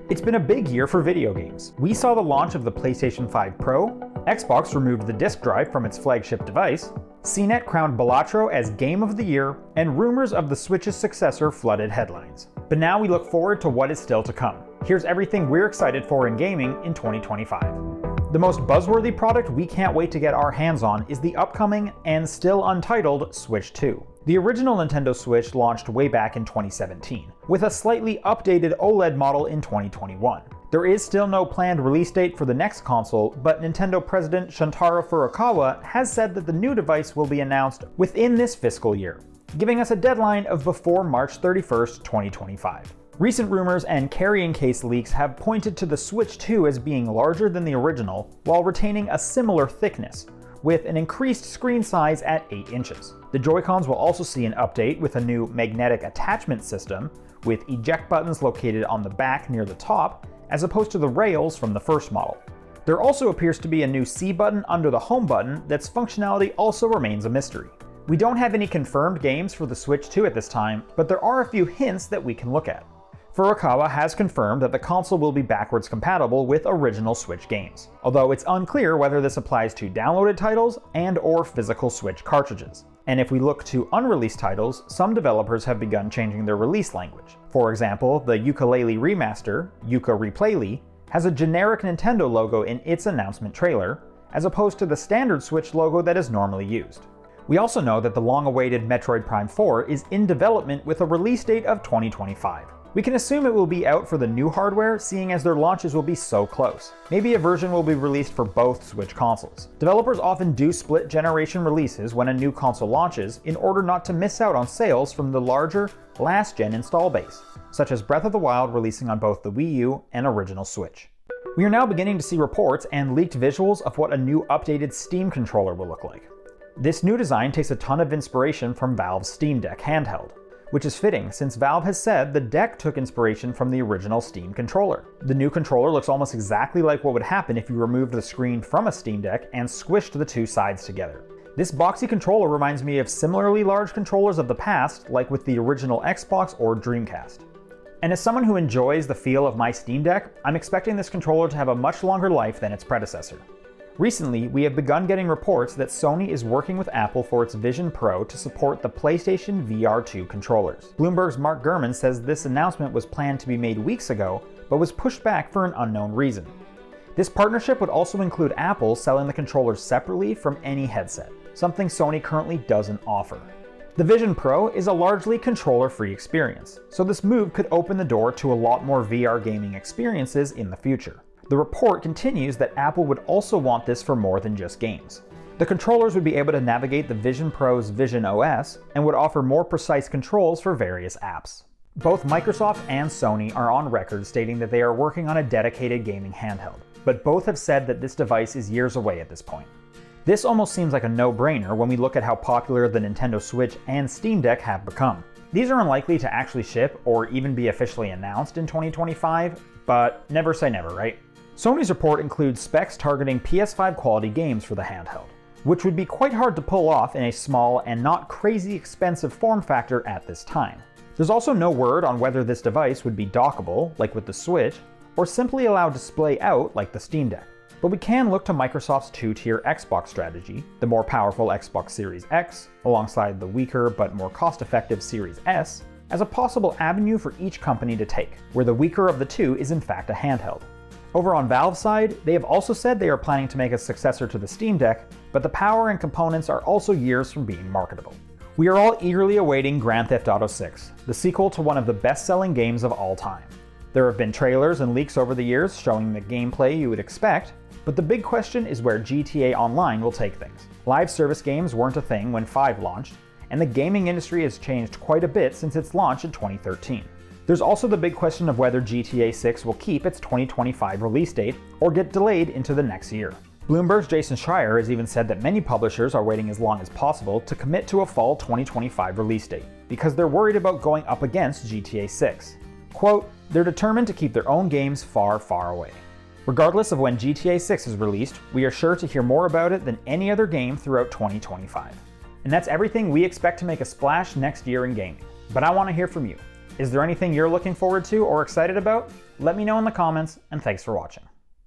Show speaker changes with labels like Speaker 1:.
Speaker 1: It's been a big year for video games. We saw the launch of the PlayStation 5 Pro, Xbox removed the disk drive from its flagship device, CNET crowned Balatro as Game of the Year, and rumors of the Switch's successor flooded headlines. But now we look forward to what is still to come. Here's everything we're excited for in gaming in 2025. The most buzzworthy product we can't wait to get our hands on is the upcoming and still untitled Switch 2. The original Nintendo Switch launched way back in 2017, with a slightly updated OLED model in 2021. There is still no planned release date for the next console, but Nintendo President Shuntaro Furukawa has said that the new device will be announced within this fiscal year, giving us a deadline of before March 31st, 2025. Recent rumors and carrying case leaks have pointed to the Switch 2 as being larger than the original, while retaining a similar thickness, with an increased screen size at 8 inches. The Joy-Cons will also see an update with a new magnetic attachment system, with eject buttons located on the back near the top, as opposed to the rails from the first model. There also appears to be a new C button under the home button that's functionality also remains a mystery. We don't have any confirmed games for the Switch 2 at this time, but there are a few hints that we can look at. Furukawa has confirmed that the console will be backwards compatible with original Switch games, although it's unclear whether this applies to downloaded titles and/or physical Switch cartridges. And if we look to unreleased titles, some developers have begun changing their release language. For example, the Yooka-Laylee remaster, Yooka-Replaylee, has a generic Nintendo logo in its announcement trailer, as opposed to the standard Switch logo that is normally used. We also know that the long-awaited Metroid Prime 4 is in development with a release date of 2025. We can assume it will be out for the new hardware, seeing as their launches will be so close. Maybe a version will be released for both Switch consoles. Developers often do split generation releases when a new console launches in order not to miss out on sales from the larger, last-gen install base, such as Breath of the Wild releasing on both the Wii U and original Switch. We are now beginning to see reports and leaked visuals of what a new updated Steam controller will look like. This new design takes a ton of inspiration from Valve's Steam Deck handheld, which is fitting since Valve has said the Deck took inspiration from the original Steam controller. The new controller looks almost exactly like what would happen if you removed the screen from a Steam Deck and squished the two sides together. This boxy controller reminds me of similarly large controllers of the past, like with the original Xbox or Dreamcast. And as someone who enjoys the feel of my Steam Deck, I'm expecting this controller to have a much longer life than its predecessor. Recently, we have begun getting reports that Sony is working with Apple for its Vision Pro to support the PlayStation VR 2 controllers. Bloomberg's Mark Gurman says this announcement was planned to be made weeks ago, but was pushed back for an unknown reason. This partnership would also include Apple selling the controllers separately from any headset, something Sony currently doesn't offer. The Vision Pro is a largely controller-free experience, so this move could open the door to a lot more VR gaming experiences in the future. The report continues that Apple would also want this for more than just games. The controllers would be able to navigate the Vision Pro's Vision OS and would offer more precise controls for various apps. Both Microsoft and Sony are on record stating that they are working on a dedicated gaming handheld, but both have said that this device is years away at this point. This almost seems like a no-brainer when we look at how popular the Nintendo Switch and Steam Deck have become. These are unlikely to actually ship or even be officially announced in 2025, but never say never, right? Sony's report includes specs targeting PS5 quality games for the handheld, which would be quite hard to pull off in a small and not crazy expensive form factor at this time. There's also no word on whether this device would be dockable, like with the Switch, or simply allow display out like the Steam Deck. But we can look to Microsoft's two-tier Xbox strategy, the more powerful Xbox Series X, alongside the weaker but more cost-effective Series S, as a possible avenue for each company to take, where the weaker of the two is in fact a handheld. Over on Valve's side, they have also said they are planning to make a successor to the Steam Deck, but the power and components are also years from being marketable. We are all eagerly awaiting Grand Theft Auto 6, the sequel to one of the best-selling games of all time. There have been trailers and leaks over the years showing the gameplay you would expect, but the big question is where GTA Online will take things. Live service games weren't a thing when 5 launched, and the gaming industry has changed quite a bit since its launch in 2013. There's also the big question of whether GTA 6 will keep its 2025 release date or get delayed into the next year. Bloomberg's Jason Schreier has even said that many publishers are waiting as long as possible to commit to a fall 2025 release date, because they're worried about going up against GTA 6. Quote, "They're determined to keep their own games far, far away. Regardless of when GTA 6 is released, we are sure to hear more about it than any other game throughout 2025. And that's everything we expect to make a splash next year in gaming. But I want to hear from you. Is there anything you're looking forward to or excited about? Let me know in the comments, and thanks for watching.